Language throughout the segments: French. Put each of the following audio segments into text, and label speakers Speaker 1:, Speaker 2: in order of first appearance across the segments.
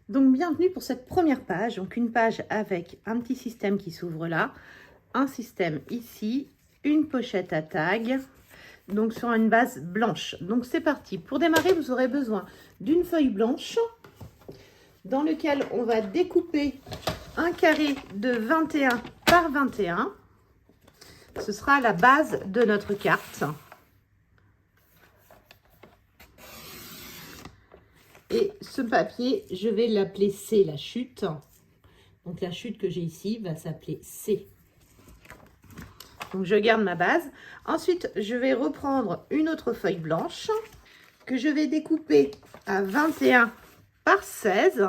Speaker 1: Donc bienvenue pour cette première page, donc une page avec un petit système qui s'ouvre là, un système ici, une pochette à tag, donc sur une base blanche. Donc c'est parti. Pour démarrer, vous aurez besoin d'une feuille blanche dans lequel on va découper un carré de 21 par 21. Ce sera la base de notre carte. Et ce papier, je vais l'appeler C, la chute. Donc la chute que j'ai ici va s'appeler C. Donc je garde ma base. Ensuite, je vais reprendre une autre feuille blanche que je vais découper à 21 par 16.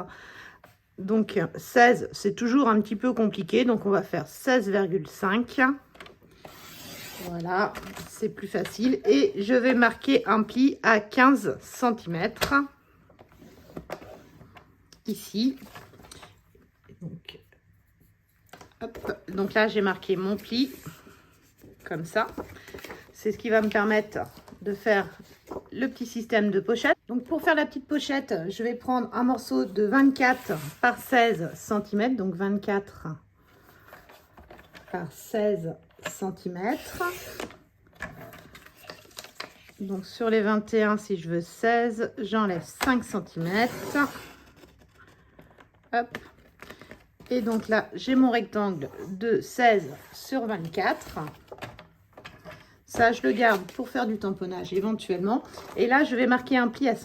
Speaker 1: Donc 16, c'est toujours un petit peu compliqué. Donc on va faire 16,5. Voilà, c'est plus facile. Et je vais marquer un pli à 15 cm. Ici. Donc, hop. Donc là, j'ai marqué mon pli. Comme ça. C'est ce qui va me permettre de faire le petit système de pochette. Donc pour faire la petite pochette, je vais prendre un morceau de 24 par 16 cm. Donc 24 par 16 cm. Donc sur les 21, si je veux 16, j'enlève 5 cm. Hop. Et donc là, j'ai mon rectangle de 16 sur 24. Ça, je le garde pour faire du tamponnage éventuellement. Et là, je vais marquer un pli à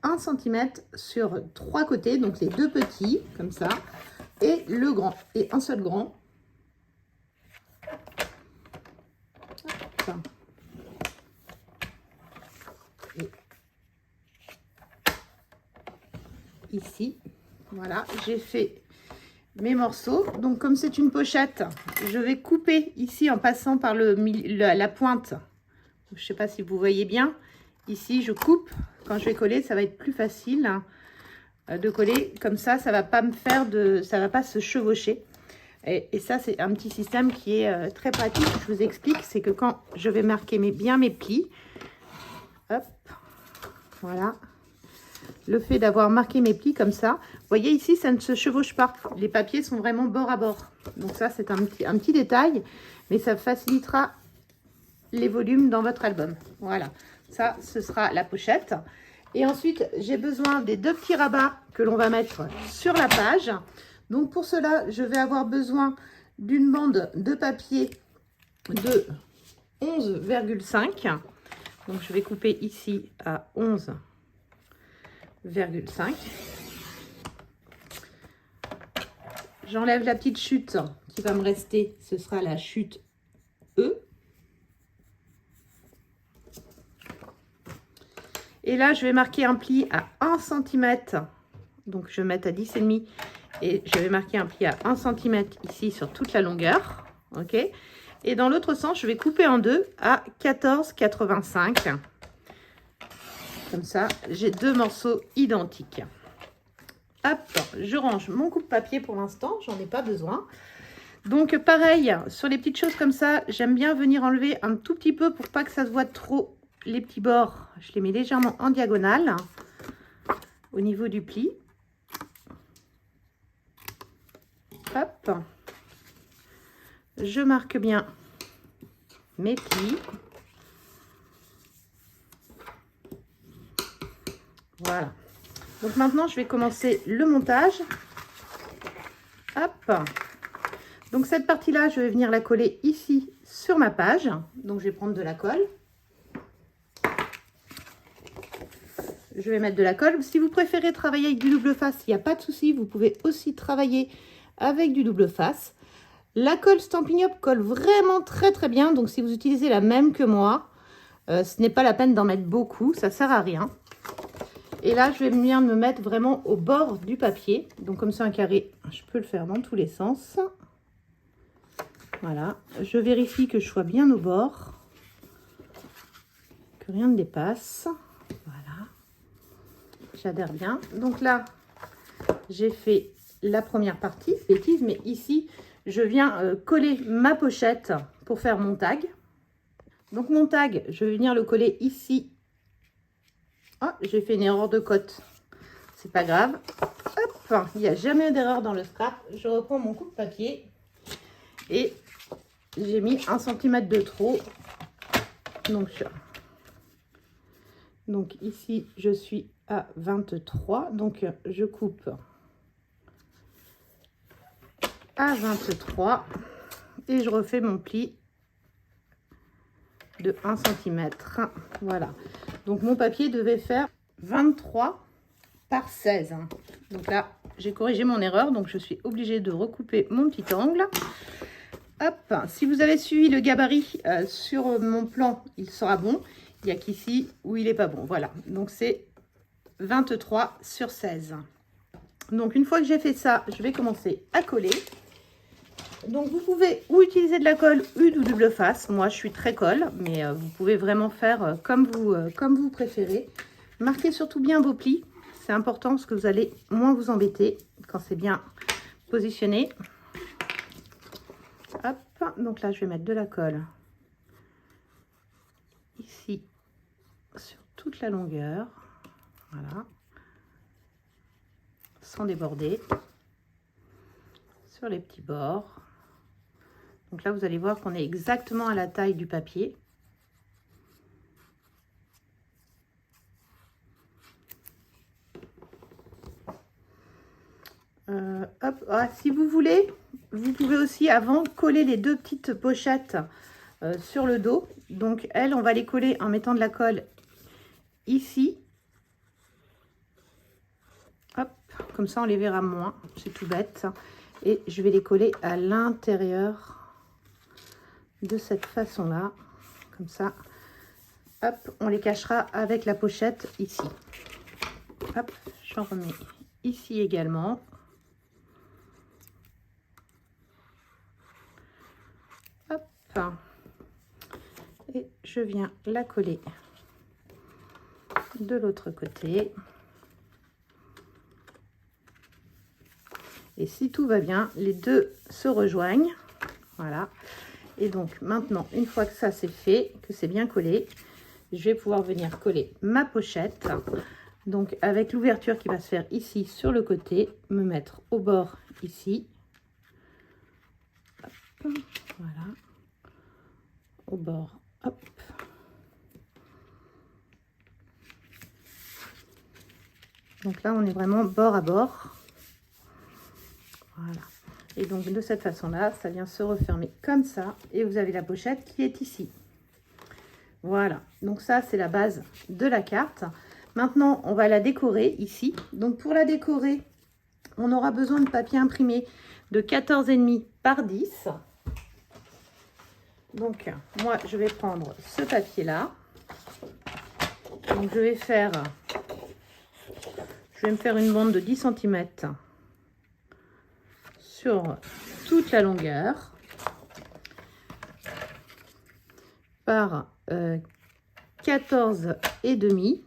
Speaker 1: 1 cm sur 3 côtés. Donc les deux petits, comme ça. Et le grand. Et un seul grand. Hop. Et ici. Voilà, j'ai fait mes morceaux. Donc comme c'est une pochette, je vais couper ici en passant par la pointe. Je ne sais pas si vous voyez bien. Ici, je coupe. Quand je vais coller, ça va être plus facile de coller. Comme ça, ça va pas me faire ça va pas se chevaucher. Et ça, c'est un petit système qui est très pratique. Je vous explique, c'est que quand je vais marquer bien mes plis, hop, voilà. Le fait d'avoir marqué mes plis comme ça, vous voyez ici, ça ne se chevauche pas. Les papiers sont vraiment bord à bord. Donc ça, c'est un petit détail, mais ça facilitera les volumes dans votre album. Voilà, ça, ce sera la pochette. Et ensuite, j'ai besoin des deux petits rabats que l'on va mettre sur la page. Donc pour cela, je vais avoir besoin d'une bande de papier de 11,5. Donc je vais couper ici à 11,5. J'enlève la petite chute qui va me rester, ce sera la chute E. Et là, je vais marquer un pli à 1 cm. Donc je vais mettre à 10,5 et je vais marquer un pli à 1 cm ici sur toute la longueur. OK. Et dans l'autre sens, je vais couper en deux à 14,85. Comme ça, j'ai deux morceaux identiques. Hop, je range mon coupe-papier pour l'instant, j'en ai pas besoin. Donc pareil, sur les petites choses comme ça, j'aime bien venir enlever un tout petit peu pour pas que ça se voit trop les petits bords. Je les mets légèrement en diagonale au niveau du pli. Hop, je marque bien mes plis. Voilà. Donc maintenant, je vais commencer le montage. Hop. Donc cette partie-là, je vais venir la coller ici sur ma page. Donc je vais prendre de la colle. Je vais mettre de la colle. Si vous préférez travailler avec du double face, il n'y a pas de souci. Vous pouvez aussi travailler avec du double face. La colle Stampin' Up colle vraiment très très bien. Donc si vous utilisez la même que moi, ce n'est pas la peine d'en mettre beaucoup. Ça ne sert à rien. Et là, je vais venir me mettre vraiment au bord du papier. Donc, comme ça, un carré, je peux le faire dans tous les sens. Voilà. Je vérifie que je sois bien au bord. Que rien ne dépasse. Voilà. J'adhère bien. Donc là, j'ai fait la première partie. Bêtise, mais ici, je viens coller ma pochette pour faire mon tag. Donc, mon tag, je vais venir le coller ici. Oh, j'ai fait une erreur de cote. C'est pas grave. Hop, il n'y a jamais d'erreur dans le scrap. Je reprends mon coupe-papier et j'ai mis 1 cm de trop. Donc ici, je suis à 23. Donc, je coupe à 23 et je refais mon pli de 1 cm. Voilà. Donc, mon papier devait faire 23 par 16. Donc là, j'ai corrigé mon erreur. Donc, je suis obligée de recouper mon petit angle. Hop. Si vous avez suivi le gabarit sur mon plan, il sera bon. Il n'y a qu'ici où il n'est pas bon. Voilà. Donc, c'est 23 sur 16. Donc, une fois que j'ai fait ça, je vais commencer à coller. Donc, vous pouvez ou utiliser de la colle ou du double face. Moi, je suis très colle, mais vous pouvez vraiment faire comme vous préférez. Marquez surtout bien vos plis. C'est important parce que vous allez moins vous embêter quand c'est bien positionné. Hop. Donc là, je vais mettre de la colle ici sur toute la longueur. Voilà. Sans déborder. Sur les petits bords. Donc là, vous allez voir qu'on est exactement à la taille du papier. Hop. Ah, si vous voulez, vous pouvez aussi avant coller les 2 petites pochettes sur le dos. Donc elles, on va les coller en mettant de la colle ici. Hop, comme ça on les verra moins, c'est tout bête. Et je vais les coller à l'intérieur de cette façon-là, comme ça. Hop, on les cachera avec la pochette ici. Hop, j'en remets ici également. Hop, et je viens la coller de l'autre côté. Et si tout va bien, les deux se rejoignent. Voilà. Et donc maintenant, une fois que ça c'est fait, que c'est bien collé, je vais pouvoir venir coller ma pochette. Donc avec l'ouverture qui va se faire ici sur le côté, me mettre au bord ici. Hop, voilà. Au bord, hop. Donc là, on est vraiment bord à bord. Voilà. Et donc de cette façon-là, ça vient se refermer comme ça. Et vous avez la pochette qui est ici. Voilà. Donc ça, c'est la base de la carte. Maintenant, on va la décorer ici. Donc pour la décorer, on aura besoin de papier imprimé de 14,5 par 10. Donc moi, je vais prendre ce papier-là. Donc je vais me faire une bande de 10 cm sur toute la longueur par 14,5.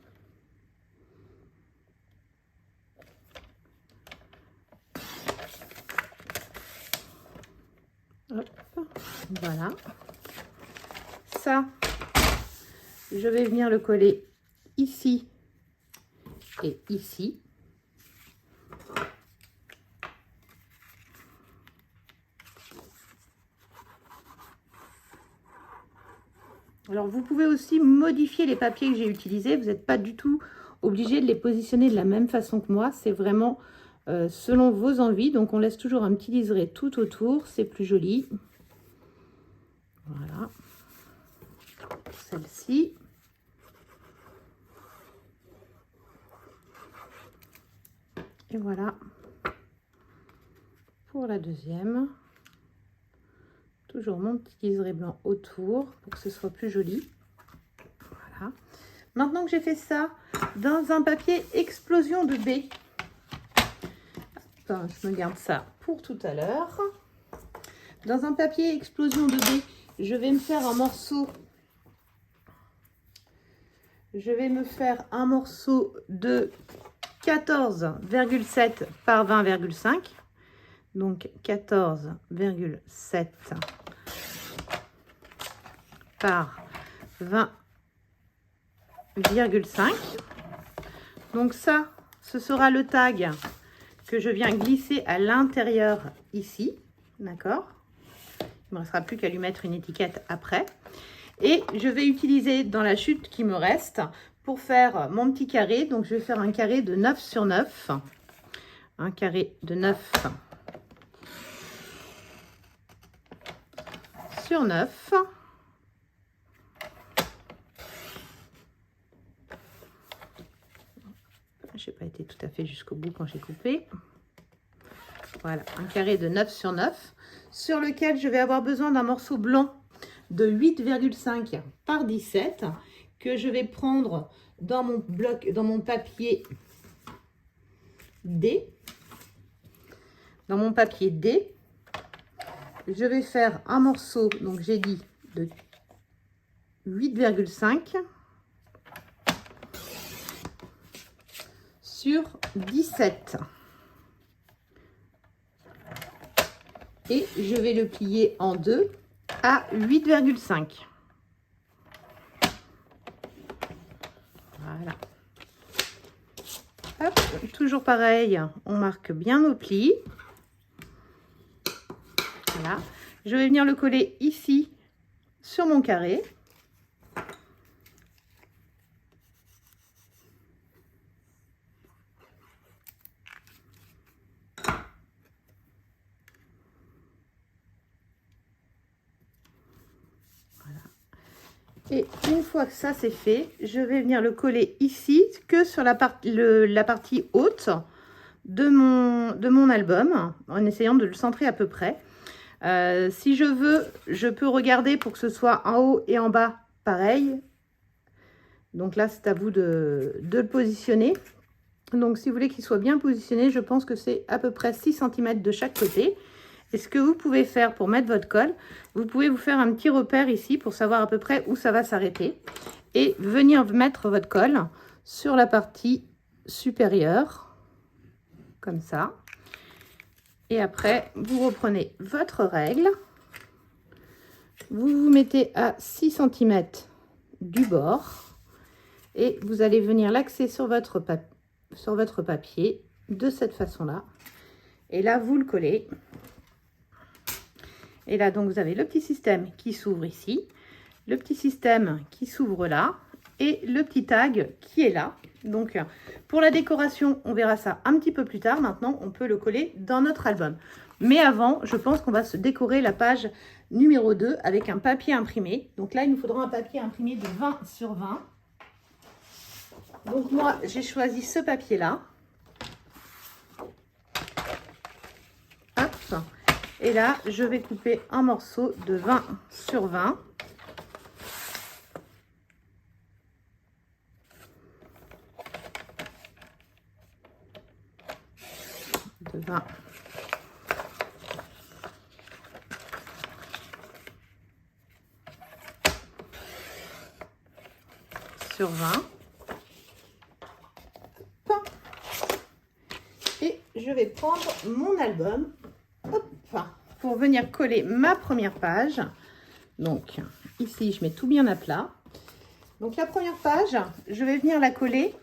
Speaker 1: Hop, voilà. Ça, je vais venir le coller ici et ici. Alors, vous pouvez aussi modifier les papiers que j'ai utilisés. Vous n'êtes pas du tout obligé de les positionner de la même façon que moi. C'est vraiment selon vos envies. Donc, on laisse toujours un petit liseré tout autour. C'est plus joli. Voilà. Celle-ci. Et voilà. Pour la deuxième. Toujours mon petit liseré blanc autour pour que ce soit plus joli. Voilà. Maintenant que j'ai fait ça dans un papier explosion de baie, enfin, je me garde ça pour tout à l'heure. Dans un papier explosion de baie, je vais me faire un morceau. Je vais me faire un morceau de 14,7 par 20,5. Donc 14,7 par 20,5. Donc ça, ce sera le tag que je viens glisser à l'intérieur ici, d'accord? Il ne me restera plus qu'à lui mettre une étiquette après. Et je vais utiliser dans la chute qui me reste pour faire mon petit carré. Donc, je vais faire un carré de 9 sur 9. Un carré de 9 sur 9. Je n'ai pas été tout à fait jusqu'au bout quand j'ai coupé. Voilà, un carré de 9 sur 9 sur lequel je vais avoir besoin d'un morceau blanc de 8,5 par 17 que je vais prendre dans mon bloc, dans mon papier D. Dans mon papier D, je vais faire un morceau, donc j'ai dit de 8,5 sur 17. Et je vais le plier en deux à 8,5. Voilà. Hop, toujours pareil, on marque bien nos plis. Voilà. Je vais venir le coller ici sur mon carré. Et une fois que ça c'est fait, je vais venir le coller ici, que sur la partie haute de mon album, en essayant de le centrer à peu près. Si je veux, je peux regarder pour que ce soit en haut et en bas pareil. Donc là, c'est à vous de le positionner. Donc si vous voulez qu'il soit bien positionné, je pense que c'est à peu près 6 cm de chaque côté. Et ce que vous pouvez faire pour mettre votre colle, vous pouvez vous faire un petit repère ici pour savoir à peu près où ça va s'arrêter. Et venir mettre votre colle sur la partie supérieure, comme ça. Et après, vous reprenez votre règle. Vous vous mettez à 6 cm du bord. Et vous allez venir l'axer sur votre papier de cette façon-là. Et là, vous le collez. Et là, donc, vous avez le petit système qui s'ouvre ici, le petit système qui s'ouvre là, et le petit tag qui est là. Donc, pour la décoration, on verra ça un petit peu plus tard. Maintenant, on peut le coller dans notre album. Mais avant, je pense qu'on va se décorer la page numéro 2 avec un papier imprimé. Donc là, il nous faudra un papier imprimé de 20 sur 20. Donc moi, j'ai choisi ce papier-là. Hop. Et là, je vais couper un morceau de 20 sur 20. De 20. Sur 20. Et je vais prendre mon album. Hop, pour venir coller ma première page. Donc ici, je mets tout bien à plat. Donc la première page, je vais venir la coller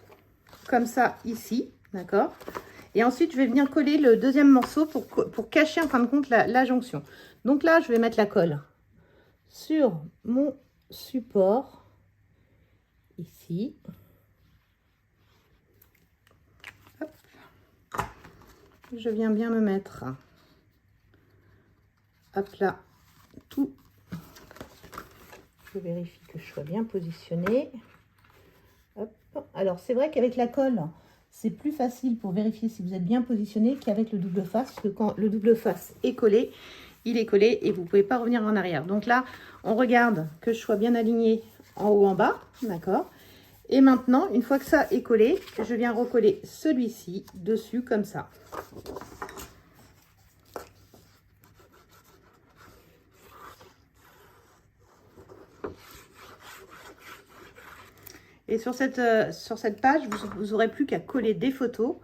Speaker 1: comme ça ici, d'accord? Et ensuite, je vais venir coller le deuxième morceau pour cacher en fin de compte la jonction. Donc là, je vais mettre la colle sur mon support ici. Hop. Je viens bien me mettre. Hop là, tout. Je vérifie que je sois bien positionnée. Hop. Alors, c'est vrai qu'avec la colle, c'est plus facile pour vérifier si vous êtes bien positionné qu'avec le double face. Parce que quand le double face est collé, il est collé et vous ne pouvez pas revenir en arrière. Donc là, on regarde que je sois bien alignée en haut, en bas. D'accord. Et maintenant, une fois que ça est collé, je viens recoller celui-ci dessus comme ça. Et sur cette page, vous n'aurez plus qu'à coller des photos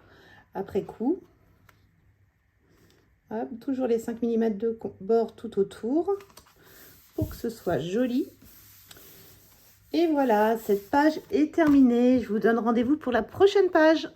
Speaker 1: après coup. Hop, toujours les 5 mm de bord tout autour pour que ce soit joli. Et voilà, cette page est terminée. Je vous donne rendez-vous pour la prochaine page.